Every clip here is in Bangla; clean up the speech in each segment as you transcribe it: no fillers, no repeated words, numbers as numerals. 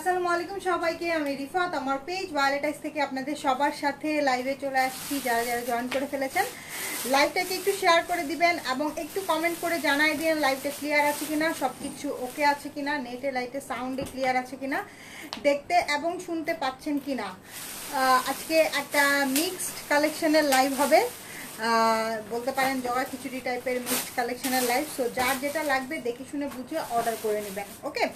আসসালামু আলাইকুম সবাইকে, আমি রিফাত। আমার পেজ ওয়ালেটাইজ থেকে আপনাদের সবার সাথে লাইভে চলে আসছি। যারা যারা জয়েন করে ফেলেছেন লাইভটাকে একটু শেয়ার করে দিবেন এবং একটু কমেন্ট করে জানাই দিন লাইভটা ক্লিয়ার আছে কিনা, সব কিছু ওকে আছে কিনা, নেটে লাইটে সাউন্ডে ক্লিয়ার আছে কিনা, দেখতে এবং শুনতে পাচ্ছেন কিনা। আজকে একটা মিক্সড কালেকশনের লাইভ হবে, বলতে পারেন জগা খিচুড়ি টাইপের মিক্সড কালেকশনের লাইভ। সো যার যেটা লাগবে দেখে শুনে বুঝে অর্ডার করে নেবেন, ওকে।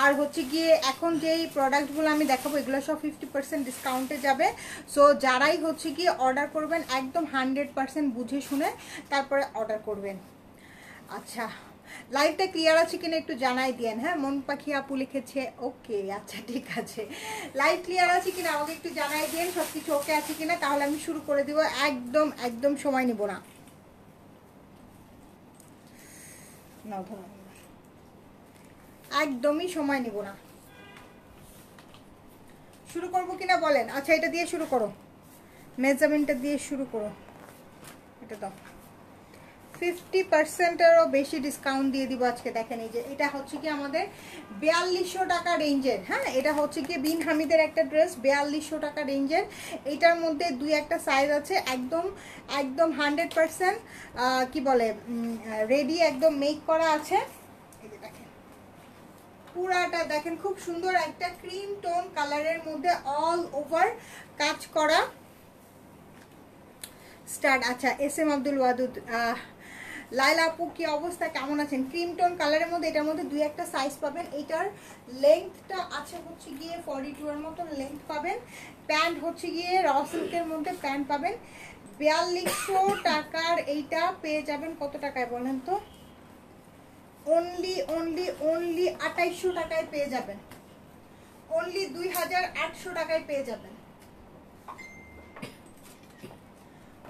আর হচ্ছে গিয়ে এখন যেই প্রোডাক্টগুলো আমি দেখাবো এগুলো সব 50% ডিসকাউন্টে যাবে। সো যারাই হচ্ছে গিয়ে অর্ডার করবেন একদম 100% বুঝে শুনে তারপরে অর্ডার করবেন। আচ্ছা, লাইভটা ক্লিয়ার আছে কিনা একটু জানাই দিয়েন। হ্যাঁ, মন পাখি আপু লিখেছে ওকে, আচ্ছা ঠিক আছে। লাইভ ক্লিয়ার আছে কিনা আমাকে একটু জানাই দিয়েন, সব কিছু ওকে আছে কিনা, তাহলে আমি শুরু করে দিব। একদম একদম সময় নিব না। একদমই সময় নিব না। শুরু করবো কিনা বলেন? আচ্ছা, এটা দিয়ে শুরু করো, মেজারমেন্টটা দিয়ে শুরু করো। এটা দাও, 50%-এরও বেশি ডিসকাউন্ট দিয়ে দিব আজকে। দেখেন এই যে এটা হচ্ছে কি আমাদের 4200 টাকা রেঞ্জের। হ্যাঁ, এটা হচ্ছে কি বিন হামিদের একটা ড্রেস, 4200 টাকা রেঞ্জের। এটার মধ্যে দুই একটা সাইজ আছে, একদম একদম 100% কি বলে রেডি, একদম মেক করা আছে। এই যে দেখেন পুরাটা দেখেন, খুব সুন্দর একটা ক্রিম টোন কালারের মধ্যে অল ওভার কাজ করা স্টার্ট। আচ্ছা, এস এম আব্দুল ওয়াদুদ, লাইলা আপু কি অবস্থা, কেমন আছেন? ক্রিম টোন কালারের মধ্যে এটার মধ্যে দুই একটা সাইজ পাবেন। এটার লেংথটা আছে হচ্ছে গিয়ে 42 এর মতন লেংথ পাবেন। প্যান্ট হচ্ছে গিয়ে র সিল্কের মধ্যে প্যান্ট পাবেন। 4200 টাকার এইটা পেয়ে যাবেন কত টাকায় বলেন তো? অনলি 2800 টাকায় পেয়ে যাবেন। অনলি 2800 টাকায় পেয়ে যাবেন।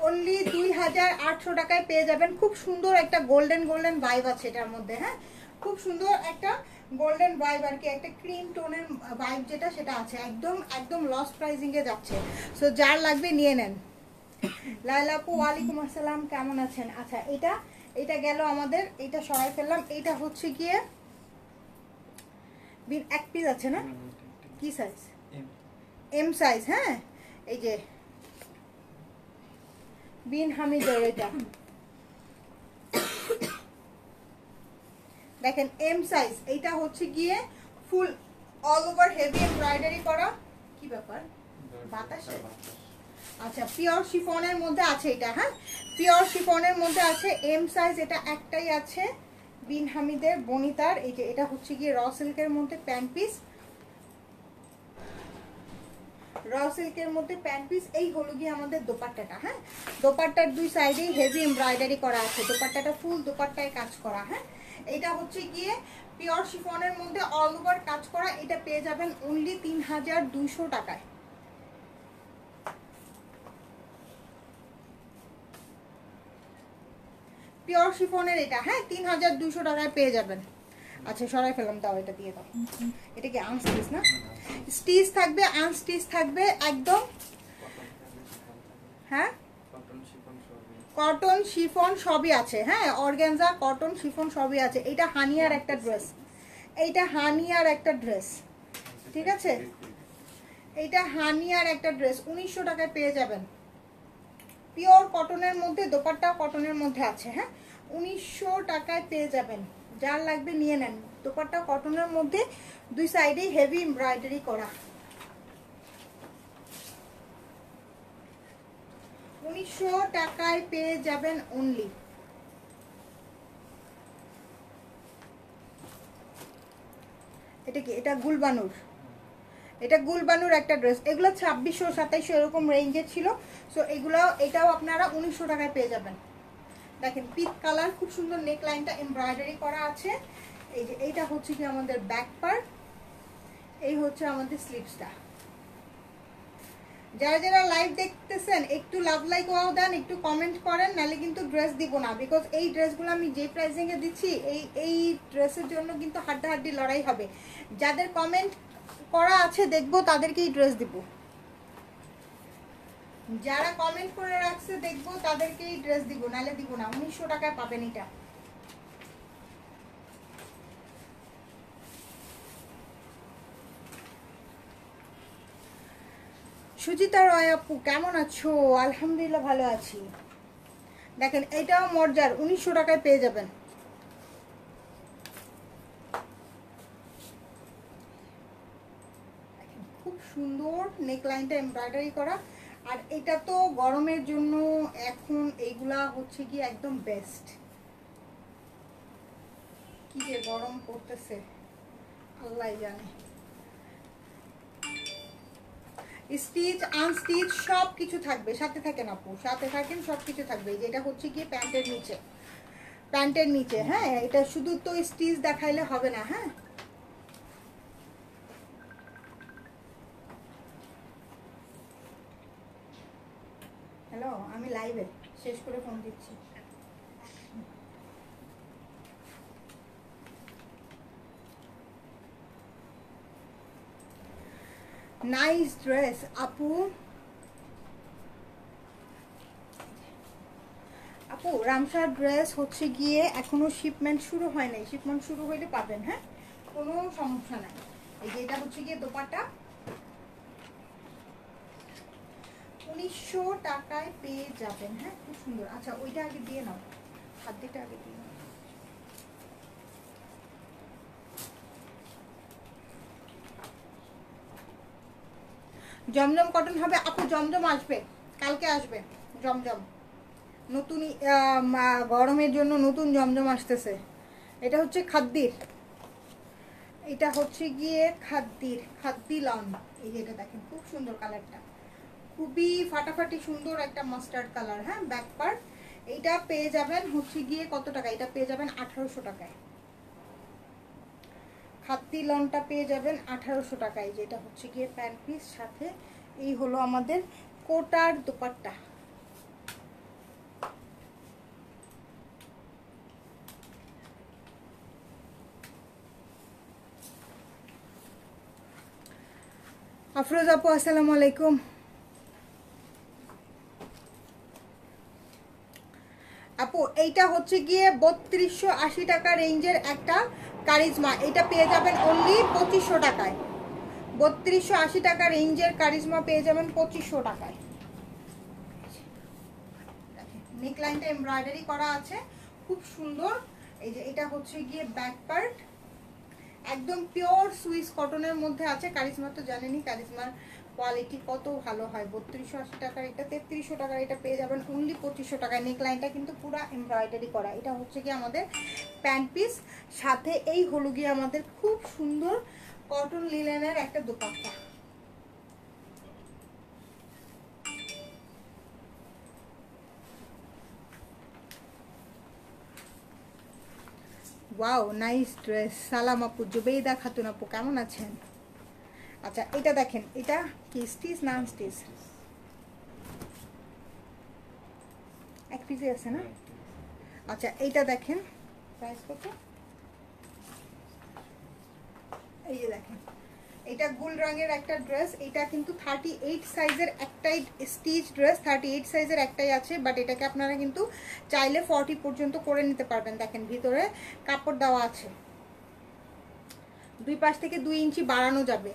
অনলি 2800 টাকায় পেয়ে যাবেন। খুব সুন্দর একটা গোল্ডেন গোল্ডেন ভাইব আছে এটার মধ্যে। হ্যাঁ, খুব সুন্দর একটা গোল্ডেন ভাইব আর কি, একটা ক্রিম টোনের ভাইব যেটা সেটা আছে। একদম একদম লস প্রাইসিং এ যাচ্ছে। সো যার লাগবে নিয়ে নেন। লাইলা আপু ওয়ালাইকুম আসসালাম, কেমন আছেন? আচ্ছা, এটা গেল আমাদের, এটা সরাই ফেললাম। এটা হচ্ছে গিয়ে এক পিস আছে না, কি সাইজ? M size. হ্যাঁ, এই যে বিন হামিদের এটা দেখেন এম সাইজ। এইটা হচ্ছে গিয়ে ফুল অল ওভার হেভি এমব্রয়ডারি করা। কি ব্যাপার বাতাসে? আচ্ছা, পিওর শিফনের মধ্যে আছে এটা। হ্যাঁ, পিওর শিফনের মধ্যে আছে, এম সাইজ। এটা একটাই আছে বিন হামিদের বনিতার। এই যে এটা হচ্ছে গিয়ে র সিল্কের মধ্যে প্যান্ট পিস, র সিল্কের মধ্যে প্যান্ট পিস। এই হলো গিয়ে আমাদের দোপাট্টাটা। হ্যাঁ, দোপাট্টার দুই সাইডেই হেভি এমব্রয়ডারি করা আছে। দোপাট্টাটা ফুল দোপাট্টায় কাজ করা। হ্যাঁ, এটা হচ্ছে গিয়ে পিওর শিফনের মধ্যে অল ওভার কাজ করা। এটা পেয়ে যাবেন অনলি 3200 টাকায়। পিওর শিফনের এটা, হ্যাঁ, 3200 টাকায় পেয়ে যাবেন। আচ্ছা, সরাই ফেলাম, দাও এটা দিয়ে দাও। এটা কি আনস্টিচ না? স্টিচ থাকবে, আনস্টিচ থাকবে একদম। হ্যাঁ, কটন শিফন সবই আছে। হ্যাঁ, অর্গানজা কটন শিফন সবই আছে। এটা হানিয়ার একটা ড্রেস, এইটা হানিয়ার একটা ড্রেস, ঠিক আছে? এইটা হানিয়ার একটা ড্রেস 1900 টাকায় পেয়ে যাবেন। পিওর কটনের মধ্যে, দোপাট্টা কটনের মধ্যে আছে। হ্যাঁ, 1900 টাকায় পেয়ে যাবেন। যার লাগবে নিয়ে নেন। দোপাট্টা কটনের মধ্যে দুই সাইডেই হেভি এমব্রয়ডারি করা। 1900 টাকায় পেয়ে যাবেন অনলি। এটা কি? এটা গুলবানুর, এটা গুলবানুর একটা ড্রেস। এগুলো 2600 2700 এরকম রেঞ্জে ছিল। সো এগুলো, এটাও আপনারা 1900 টাকায় পেয়ে যাবেন। দেখেন পিঙ্ক কালার, খুব সুন্দর নেক লাইনটা এমব্রয়ডারি করা আছে। এই যে এইটা হচ্ছে কি আমাদের ব্যাক পার্ট, এই হচ্ছে আমাদের স্লিভসটা। যারা যারা লাইভ দেখতেছেন একটু লাভ লাইক ওয়াও দেন, একটু কমেন্ট করেন, নাহলে কিন্তু ড্রেস দিব না। বিকজ এই ড্রেসগুলো আমি যে প্রাইসিং এ দিচ্ছি, এই ড্রেসের জন্য কিন্তু হাড্ডাহাড্ডি লড়াই হবে। যাদের কমেন্ট করা আছে দেখবো তাদেরকেই ড্রেস দিব। যারা কমেন্ট করে রাখছে দেখবো তাদেরকেই ড্রেস দিব, নাহলে দিব না। 1900 টাকায় পাবেন এটা। সুচিতা রয় আপু কেমন আছো? আলহামদুলিল্লাহ ভালো আছি। দেখেন এটাও মর্যার 1900 টাকায় পেয়ে যাবেন। খুব সুন্দর নেকলাইনটা এমব্রয়ডারি করা। আর এটা তো গরমের জন্য এখন এইগুলা হচ্ছে কি একদম বেস্ট। কি যে গরম পড়তেছে আল্লাহ জানে। স্টিচ আনস্টিচ সব কিছু থাকবে, সাথে থাকেন আপু, সাথে থাকেন, সব কিছু থাকবে। যেটা হচ্ছে কি প্যান্টের নিচে, প্যান্টের নিচে। হ্যাঁ, এটা শুধু তো স্টিচ দেখাইলে হবে না। হ্যাঁ, হ্যালো, আমি লাইভে শেষ করে ফোন দিচ্ছি। নাইস ড্রেস আপু। আপু রামসার ড্রেস হচ্ছে গিয়ে এখনো শিপমেন্ট শুরু হয় নাই, শিপমেন্ট শুরু হইলে পাবেন। হ্যাঁ, কোনো সমস্যা নাই। এই যে এটা হচ্ছে গিয়ে দোপাট্টা, 1900 টাকায় পেয়ে যাবেন। হ্যাঁ, খুব সুন্দর। আচ্ছা ওইটা আগে দিয়ে নাও, খাদ্যটা আগে দিয়ে নাও। জমজম কটন হবে আপু, জমজম আসবে, কালকে আসবে জমজম। নতুন গরমের জন্য নতুন জমজম আসতেছে। এটা হচ্ছে খাদ্যির, এটা হচ্ছে গিয়ে খাদ্দি লন। এই যে এটা দেখেন খুব সুন্দর কালারটা, খুবই ফাটাফাটি সুন্দর একটা মাস্টার্ড কালার। হ্যাঁ, ব্যাক পার্ট। এইটা পেয়ে যাবেন হচ্ছে গিয়ে কত টাকা? এটা পেয়ে যাবেন 1800 টাকায়। খাদ্দি লনটা পেয়ে যাবেন 1800 টাকায়। যেটা হচ্ছে গিয়ে প্যান্ট পিস, সাথে এই হলো আমাদের কোটার দোপাট্টা। আফরোজ আপু আসসালামু আলাইকুম। আপু এইটা হচ্ছে গিয়ে 3280 টাকা রেঞ্জের একটা কারিজমা, এটা পেয়ে যাবেন অনলি 2500 টাকায়। 3280 টাকা রেঞ্জের কারিজমা পেয়ে যাবেন 2500 টাকায়। নেকলাইনটা এমব্রয়ডারি করা আছে, খুব সুন্দর। এই যে এটা হচ্ছে গিয়ে ব্যাক পার্ট, একদম পিওর সুইস কটনের মধ্যে আছে। কারিজমা তো জানেনই কারিজমার কোয়ালিটি কত ভালো হয়। 3280 টাকার এটা, 3300 টাকার এটা পেয়ে যাবেন অনলি 2500 টাকায়। নেকলাইনটা কিন্তু পুরো এমব্রয়ডারি করা। এটা হচ্ছে গিয়ে আমাদের প্যান্ট পিস, সাথে এই হলো গিয়ে আমাদের খুব সুন্দর কটন লিলেনের একটা দোপাট্টা। Wow, nice dress. সালাম আপু, জুবেইদা খাতুন আপু কেমন আছেন? আচ্ছা এটা দেখেন, এটা কি স্টিচ না স্টিচ? এক পিসে আছে না? আচ্ছা এইটা দেখেন, প্রাইস কত? এই যে দেখেন, এটা গোল রঙের একটা ড্রেস। এটা কিন্তু 38 সাইজের একটাই স্টিচ ড্রেস, 38 সাইজের একটাই আছে। বাট এটাকে আপনারা কিন্তু চাইলে 40 পর্যন্ত করে নিতে পারবেন। দেখেন ভিতরে কাপড় দেওয়া আছে, দুই পাশ থেকে 2 ইঞ্চি বাড়ানো যাবে।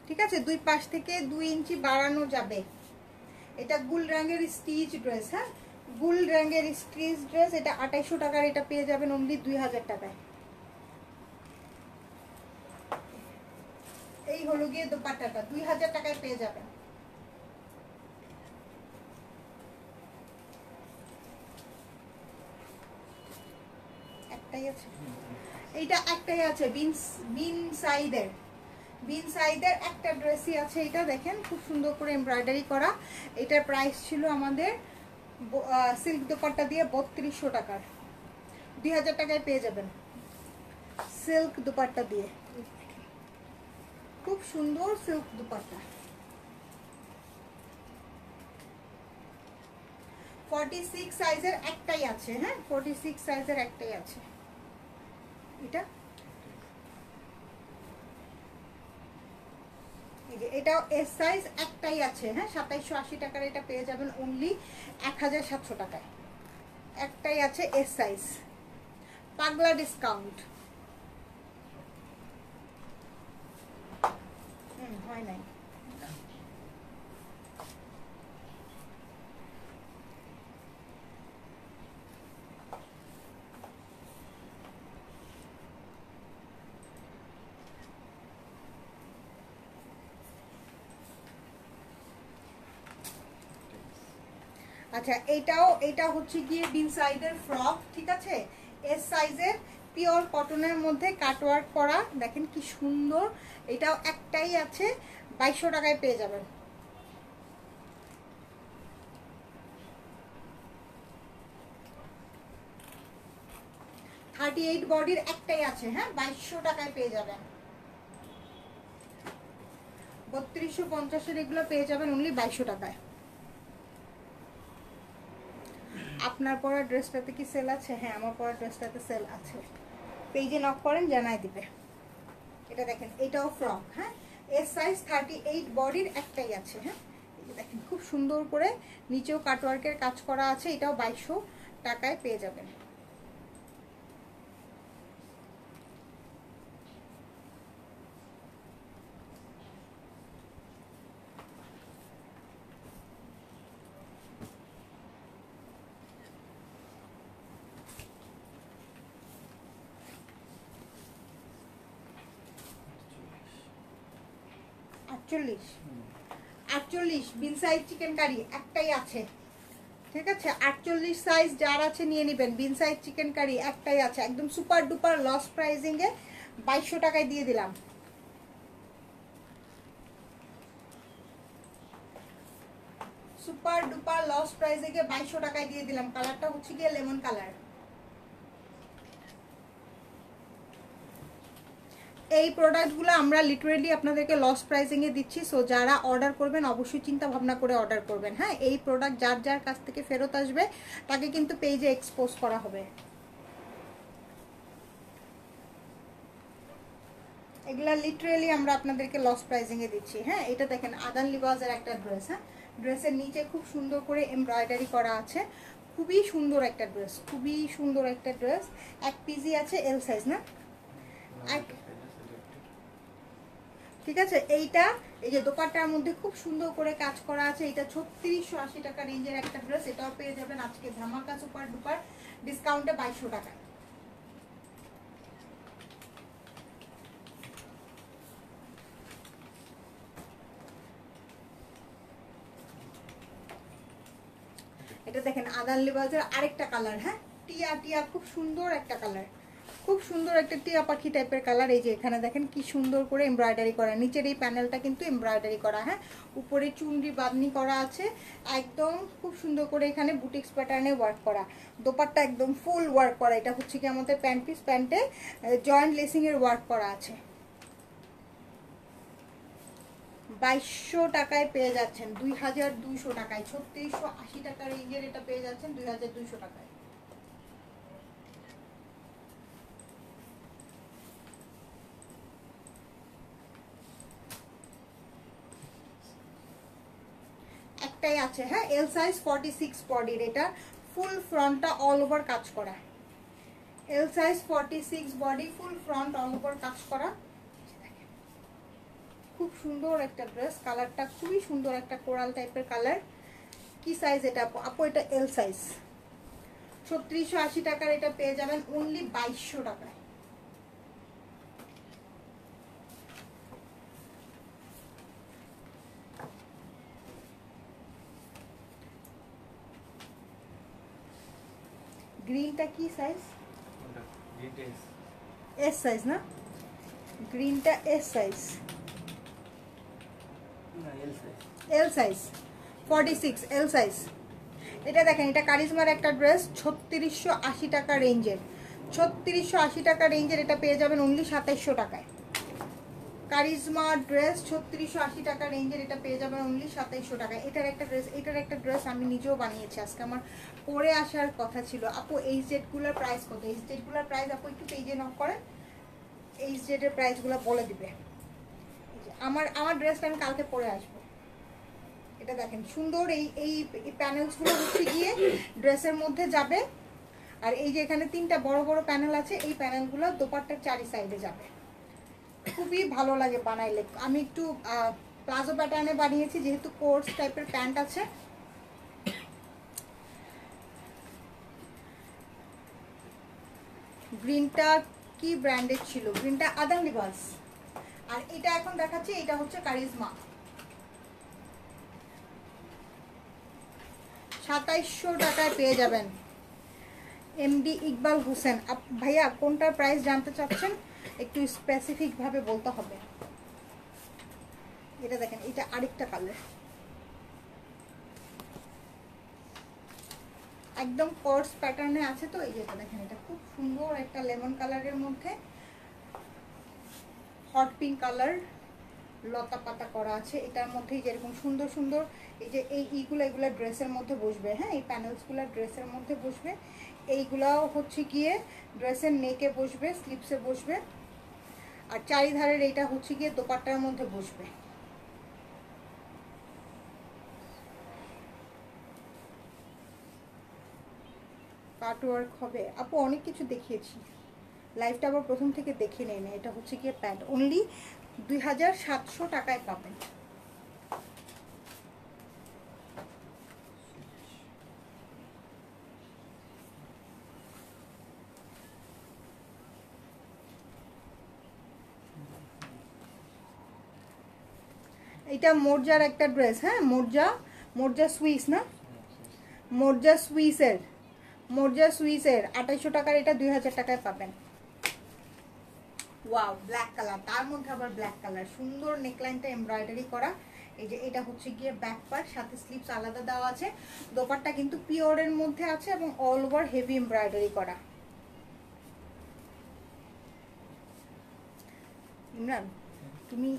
ঠিক আছে, দুই পাশ থেকে 2 ইঞ্চি বাড়ানো যাবে। এটা গোল রঙের স্টিচ ড্রেস। হ্যাঁ, গোল রঙের স্টিচ ড্রেস। এটা 2800 টাকার, এটা পেয়ে যাবেন অনলি 2000 টাকায়। এই হলো গিয়ে দোপাট্টাটা, 2000 টাকায় পেয়ে যাবেন। একটাই আছে, এইটা একটাই আছে। বিন সাইদের একটা ড্রেসই আছে। এটা দেখেন খুব সুন্দর করে এমব্রয়ডারি করা। এটার প্রাইস ছিল আমাদের সিল্ক দোপাট্টা দিয়ে 3200 টাকার, 2000 টাকায় পেয়ে যাবেন সিল্ক দোপাট্টা দিয়ে। খুব সুন্দর সিল্ক দোপাট্টা। 46 সাইজের একটাই আছে। হ্যাঁ, 46 সাইজের একটাই আছে। এটা এটাও এস সাইজ একটাই আছে। হ্যাঁ, 2780 টাকার, এটা পেয়ে যাবেন অনলি 1700 টাকায়। একটাই আছে এস সাইজ, পাগলা ডিসকাউন্ট। হয় নাই, আচ্ছা এটা হচ্ছে গিয়ে বিন সাইজের ফ্রক, ঠিক আছে, এস সাইজের, পিওর কটনের মধ্যে কাটওয়ার্ক করা, দেখেন কি সুন্দর। এটাও একটাই আছে, 2200 টাকায় পেয়ে যাবেন। থার্টি এইট বডির একটাই আছে, হ্যাঁ, 2200 টাকায় পেয়ে যাবেন। 3250-এর এগুলো পেয়ে যাবেন অনলি 2200 টাকায়। আপনার পরা ড্রেসটাতে কি সেল আছে? হ্যাঁ, আমার পরা ড্রেসটাতে সেল আছে। পেজে নক করেন, জানাই দিবে। এটা দেখেন, এটাও ফ্রক, হ্যাঁ, এস সাইজ 38 বডির একটাই আছে, হ্যাঁ, এই যে দেখেন খুব সুন্দর করে নিচেও কাটওয়ার্কের কাজ করা আছে। এটাও 2200 টাকায় পেয়ে যাবেন। আটচল্লিশ 48 বিন সাইজ চিকেন কারি একটাই আছে, ঠিক আছে, 48 সাইজ যার আছে নিয়ে নেবেন। বিন সাইজ চিকেন কারি একটাই আছে, একদম সুপার ডুপার লস প্রাইজিং এ 2200 টাকায় দিয়ে দিলাম। সুপার ডুপার লস প্রাইজিং এ 2200 টাকায় দিয়ে দিলাম। কালারটা হচ্ছে গিয়ে লেমন কালার। এই প্রোডাক্টগুলো আমরা লিটারেলি আপনাদেরকে লস প্রাইসিংয়ে দিচ্ছি। সো যারা অর্ডার করবেন অবশ্যই চিন্তা ভাবনা করে অর্ডার করবেন, হ্যাঁ। এই প্রোডাক্ট যার যার কাছ থেকে ফেরত আসবে তাকে কিন্তু পেজে এক্সপোজ করা হবে। এগুলা লিটারেলি আমরা আপনাদেরকে লস প্রাইসিংয়ে দিচ্ছি, হ্যাঁ। এটা দেখেন আদান লিবাজের একটা ড্রেস, হ্যাঁ, ড্রেসের নিচে খুব সুন্দর করে এমব্রয়ডারি করা আছে। খুবই সুন্দর একটা ড্রেস, খুবই সুন্দর একটা ড্রেস। এক পিসই আছে, এল সাইজ না, ঠিক আছে। এইটা এই যে দোপাট্টার মধ্যে খুব সুন্দর করে কাজ করা আছে। এটা 3680 টাকা রেঞ্জের একটা ড্রেস। এটাও পেয়ে যাবেন আজকে ধামাকা সুপার ডুপার ডিসকাউন্টে 2200 টাকা। এটা দেখেন আদান লিবাজের আরেকটা কালার, হ্যাঁ, টিয়া টিয়া, খুব সুন্দর একটা কালার, খুব সুন্দর একটা টিয়া পাখি টাইপের কালার। এই যে এখানে দেখেন কি সুন্দর করে এমব্রয়ডারি করা, নিচের এই প্যানেলটা কিন্তু এমব্রয়ডারি করা, হ্যাঁ, উপরে চুনরি বাঁধনি করা আছে, একদম খুব সুন্দর করে এখানে বুটিক্স প্যাটার্নে ওয়ার্ক করা। দোপাট্টা একদম ফুল ওয়ার্ক করা। এটা হচ্ছে কি আমাদের প্যান্ট পিস, প্যান্টে জয়েন্ট লেসিং এর ওয়ার্ক করা আছে। 2200 টাকায় পেয়ে যাচ্ছেন, 2200 টাকায়, 3680 টাকা রেঞ্জের এটা পেয়ে যাচ্ছেন 2200 টাকায়। একটাই আছে, হ্যাঁ, এল সাইজ 46 বডির। এটা ফুল ফ্রন্টটা অল ওভার কাজ করা। এল সাইজ 46 বডি, ফুল ফ্রন্ট অল ওভার কাজ করা। খুব সুন্দর একটা ড্রেস, কালারটা খুবই সুন্দর, একটা কোরাল টাইপের কালার। কি সাইজ এটা আপু? এটা এল সাইজ। 3680 টাকার এটা পেয়ে যাবেন অনলি 2200 টাকায়। গ্রিনটা কি সাইজ? এস সাইজ না, গ্রিনটা S size, L size 46 L size. এটা দেখেন, এটা কারিজমার একটা ড্রেস, 3680 টাকা রেঞ্জের, 3680 টাকা রেঞ্জের এটা পেয়ে যাবেন অনলি 2700 টাকায়। কারিজমা ড্রেস 3680 টাকা রেঞ্জের এটা পেয়ে যাবেন অনলি 2700 টাকায়। এটার একটা ড্রেস আমি নিজেও বানিয়েছি, আজকে আমার পরে আসার কথা ছিল। আপু এই জেডগুলোর প্রাইস কত? এই জেডগুলোর প্রাইস আপু একটু পেজে নক করেন, এই জেডের প্রাইসগুলো বলে দিবে। আমার ড্রেসটা আমি কালকে পরে আসবো। এটা দেখেন সুন্দর, এই প্যানেলসগুলো হচ্ছে গিয়ে ড্রেসের মধ্যে যাবে। আর এই যে এখানে তিনটা বড় বড় প্যানেল আছে, এই প্যানেলগুলো দোপাট্টার চারি সাইডে যাবে। খুবই ভালো লাগে বানাইলে। আমি একটু প্লাজো প্যাটার্নে বানিয়েছি, যেহেতু কোর্স টাইপের প্যান্ট আছে। গ্রিনটা কি ব্র্যান্ডের ছিল? গ্রিনটা আদান লিবাস। আর এটা এখন দেখাচ্ছি, এটা হচ্ছে কারিজমা। 2700 টাকায় পেয়ে যাবেন। এমডি ইকবাল হোসেন, ভাইয়া কোনটার প্রাইস জানতে চাচ্ছেন একটু স্পেসিফিক ভাবে বলতে হবে। এটা দেখেন, এটা আরেকটা কালার, একদম কর্স প্যাটার্নে আছে। তো এই যেটা দেখেন, এটা খুব সুন্দর একটা লেমন কালারের মধ্যে হট পিঙ্ক কালার লতা পাতা করা আছে। এটার মধ্যে যেরকম সুন্দর সুন্দর এই যে এইগুলো এগুলো ড্রেসের মধ্যে বসবে। হ্যাঁ, এই প্যানেলসগুলো ড্রেসের মধ্যে বসবে। এইগুলাও হচ্ছে গিয়ে ড্রেসের নেকে বসবে, স্লিপসে বসবে। আর চারিধারের এইটা হচ্ছে গিয়ে দোপাট্টার মধ্যে বসবে। কাটওয়ার্ক হবে আপু, অনেক কিছু দেখিয়েছি, লাইভটা আবার প্রথম থেকে দেখে নেই না। এটা হচ্ছে গিয়ে প্যান্ট, অনলি 2700 টাকায় পাবেন। এটা মোরজার একটা ড্রেস। হ্যাঁ, মোরজা সুইস না, মোরজা সুইসের 2800 টাকার, এটা 2000 টাকায় পাবেন। ওয়াও, ব্ল্যাক কালার, তার মধ্যে আবার ব্ল্যাক কালার, সুন্দর নেকলাইনটা এমব্রয়ডারি করা। এই যে এটা হচ্ছে গিয়ে ব্যাক পার্ট, সাথে স্লিপস আলাদা দেওয়া আছে। দোপাট্টা কিন্তু পিওরের মধ্যে আছে এবং অল ওভার হেভি এমব্রয়ডারি করা। ইমরান, তুমি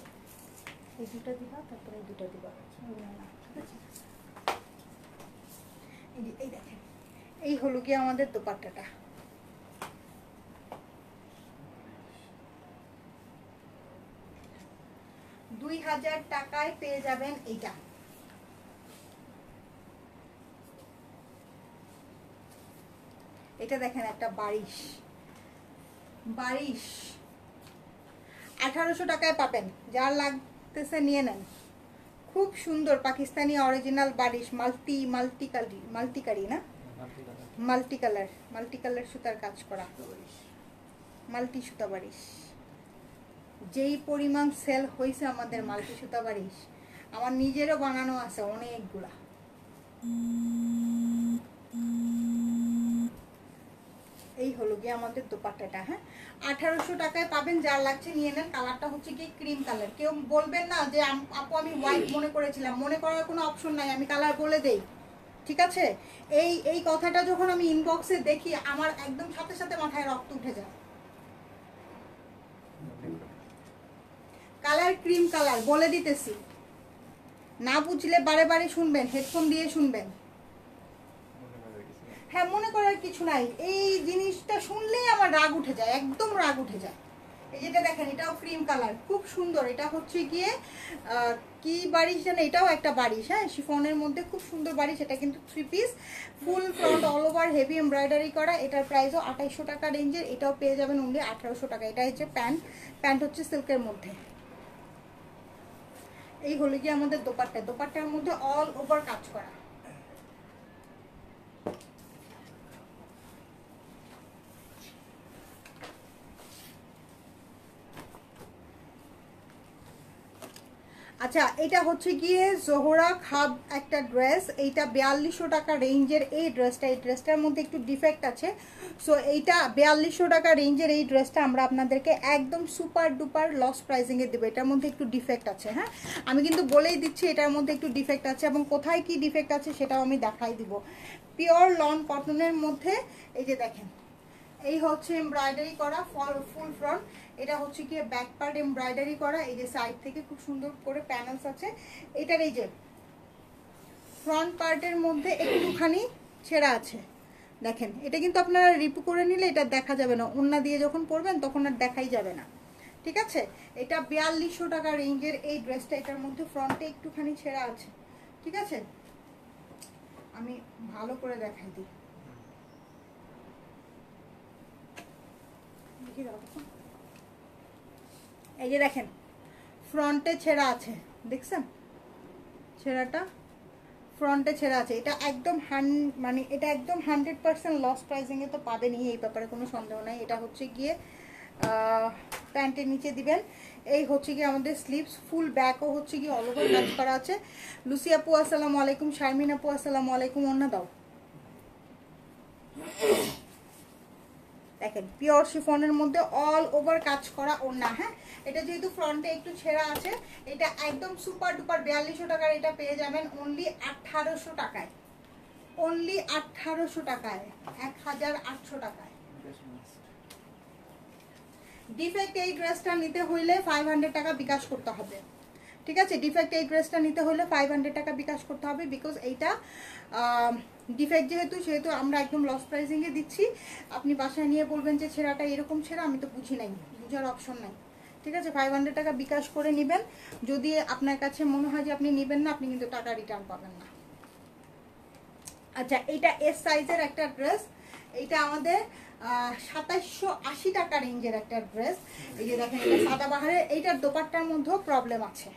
এই দুটো দিবা, তারপরে এই দুটো দিবা, ঠিক আছে? এই দেখেন, এই হলো গিয়ে আমাদের দোপাট্টাটা। $2000 টাকায় পেয়ে যাবেন এইটা। এটা দেখেন, একটা বারিশ 1800 টাকায় পাবেন। যার লাগতেছে নিয়ে নেন। খুব সুন্দর পাকিস্তানি অরিজিনাল বারিশ, মাল্টি কালার সুতার কাজ করা মাল্টি সুতা বারিশ। যেই পরিমাণ সেল হয়েছে আমাদের মাল্টি সুতা বারিশ, আমার নিজেরও বানানো আছে অনেকগুলা। এই হলো গিয়ে আমাদের দোপাট্টাটা। হ্যাঁ, 1800 টাকায় পাবেন। যার লাগছে নিয়ে নেন। কালারটা হচ্ছে কি ক্রিম কালার। কেউ বলবেন না যে আপু আমি হোয়াইট মনে করেছিলাম, মনে করার কোনো অপশন নাই, আমি কালার বলে দেই, ঠিক আছে? এই কথাটা যখন আমি ইনবক্সে দেখি, আমার একদম সাথে সাথে মাথায় রক্ত উঠে যায়। কালার ক্রিম কালার বলে দিতেছি, না বুঝলে বারে বারে শুনবেন, হেডফোন দিয়ে শুনবেন। হ্যাঁ, মনে করার কিছু নাই। এই জিনিসটা শুনলেই আমার রাগ উঠে যায়, একদম রাগ উঠে যায়। এই যেটা দেখেন, এটাও ক্রিম কালার, খুব সুন্দর। এটা হচ্ছে গিয়ে কি বারিশ জানো, এটাও একটা বারিশ। হ্যাঁ, শিফনের মধ্যে খুব সুন্দর বারিশ। এটা কিন্তু 3 পিস, ফুল front all over heavy embroidery করা। এটার প্রাইসও 2800 টাকা রেঞ্জের। এটাও পেয়ে যাবেন অনলি 1800 টাকা। এটা হচ্ছে প্যান্ট হচ্ছে সিল্কের মধ্যে। এই হলো গিয়ে আমাদের দোপাট্টার মধ্যে অল ওভার কাজ করা। আচ্ছা, এটা হচ্ছে গিয়ে জোহরা খাব একটা ড্রেস। এইটা 4200 টাকা রেঞ্জের এই ড্রেসটার মধ্যে একটু ডিফেক্ট আছে। সো এইটা 4200 টাকা রেঞ্জের এই ড্রেসটা আমরা আপনাদেরকে একদম সুপার ডুপার লস প্রাইসিংয়ে দেবো। এটার মধ্যে একটু ডিফেক্ট আছে। হ্যাঁ, আমি কিন্তু বলেই দিচ্ছি এটার মধ্যে একটু ডিফেক্ট আছে, এবং কোথায় কি ডিফেক্ট আছে সেটাও আমি দেখাই দিব। পিওর লন কটনের মধ্যে এই যে দেখেন, এই হচ্ছে এমব্রয়ডারি করা ফুল ফ্রন্ট। এটা হচ্ছে কি ব্যাক পার্ট এমব্রয়ডারি করা। এই যে সাইড থেকে খুব সুন্দর করে প্যানেলস আছে। এটার এই যে ফ্রন্ট পার্টের মধ্যে একটুখানি ছেঁড়া আছে, দেখেন। এটা কিন্তু আপনারা রিপু করে নিলে এটা দেখা যাবে না, ওন্না দিয়ে যখন পরবেন তখন আর দেখাই যাবে না, ঠিক আছে? এটা 4200 টাকা রেঞ্জের এই ড্রেসটা। এটার মধ্যে ফ্রন্টে একটুখানি ছেঁড়া আছে, ঠিক আছে? আমি ভালো করে দেখাই দিই। এই যে দেখেন, ফ্রন্টে ছেঁড়া আছে, দেখছেন ছেঁড়াটা? ফ্রন্টে ছেঁড়া আছে। এটা একদম মানে এটা একদম 100% লস প্রাইসিংয়ে তো পাবেনই, এই ব্যাপারে কোনো সন্দেহ নাই। এটা হচ্ছে গিয়ে প্যান্টের নিচে দিবেন। এই হচ্ছে কি আমাদের স্লিভস, ফুল ব্যাকও হচ্ছে কি অল ওভার কাজ করা আছে। লুসি আপু আসসালামু আলাইকুম, শারমিন আপু আসসালামু আলাইকুম। ওড়না দাও, দেখেন পিওর শিফনের মধ্যে অল ওভার কাজ করা ওড়না। হ্যাঁ, এটা যেহেতু ফ্রন্টে একটু ছেঁড়া আছে, এটা একদম সুপার ডুপার 4200 টাকার এটা পেয়ে যাবেন অনলি 1800 টাকায়, অনলি 1800 টাকায়, 1800 টাকায়। ডিফেক্ট এই ড্রেসটা নিতে হইলে 500 টাকা বিকাশ করতে হবে, ঠিক আছে? ডিফেক্ট এই ড্রেসটা নিতে হলে 500 টাকা বিকাশ করতে হবে, বিকজ এইটা ডিফেক্ট যেহেতু, সেহেতু আমরা একদম লস প্রাইসিংয়ে দিচ্ছি। আপনি বাসায় নিয়ে বলবেন যে ছেঁড়াটা এরকম ছেঁড়া, আমি তো বুঝি নাই, বুঝার অপশন নাই, ঠিক আছে? 500 টাকা বিকাশ করে নেবেন। যদি আপনার কাছে মনে হয় যে আপনি নেবেন না, আপনি কিন্তু টাকা রিটার্ন পাবেন না। আচ্ছা, এইটা এস সাইজের একটা ড্রেস, এইটা আমাদের 2780 টাকা রেঞ্জের একটা ড্রেস। এই যে দেখেন, এটা সাদাবাহারের, এইটার দোপাট্টার মধ্যেও প্রবলেম আছে,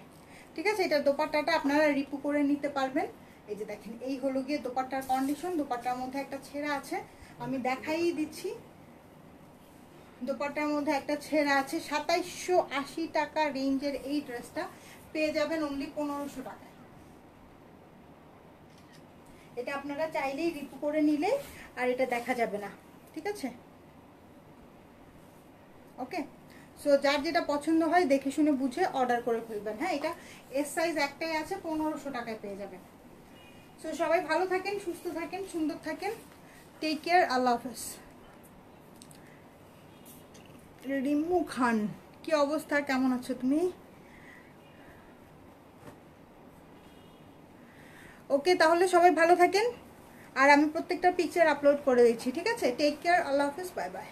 ঠিক আছে? এটার দোপাট্টাটা আপনারা রিপু করে নিতে পারবেন। এই যে দেখেন, এই হলো গিয়ে দোপাট্টার কন্ডিশন। দোপাট্টার মধ্যে একটা ছেঁড়া আছে, আমি দেখাই দিচ্ছি। দোপাট্টার মধ্যে একটা ছেঁড়া আছে। 2780 টাকা রেঞ্জের এই ড্রেসটা পেয়ে যাবেন অনলি 1500 টাকায়। এটা আপনারা চাইলেই রিপু করে নিলে আর এটা দেখা যাবে না, ঠিক আছে? ওকে, সো যার যেটা পছন্দ হয় দেখে শুনে বুঝে অর্ডার করে ফেলবেন। হ্যাঁ, এটা এস সাইজ একটাই আছে, 1500 টাকায় পেয়ে যাবেন। সো সবাই ভালো থাকেন, সুস্থ থাকেন, সুন্দর থাকেন, টেক কেয়ার, আল্লাহ হাফেজ। রিমু খান, কি অবস্থা, কেমন আছো তুমি? ওকে, তাহলে সবাই ভালো থাকেন, আর আমি প্রত্যেকটা পিকচার আপলোড করে দিচ্ছি, ঠিক আছে? টেক কেয়ার, আল্লাহ হাফেজ, বাই বাই।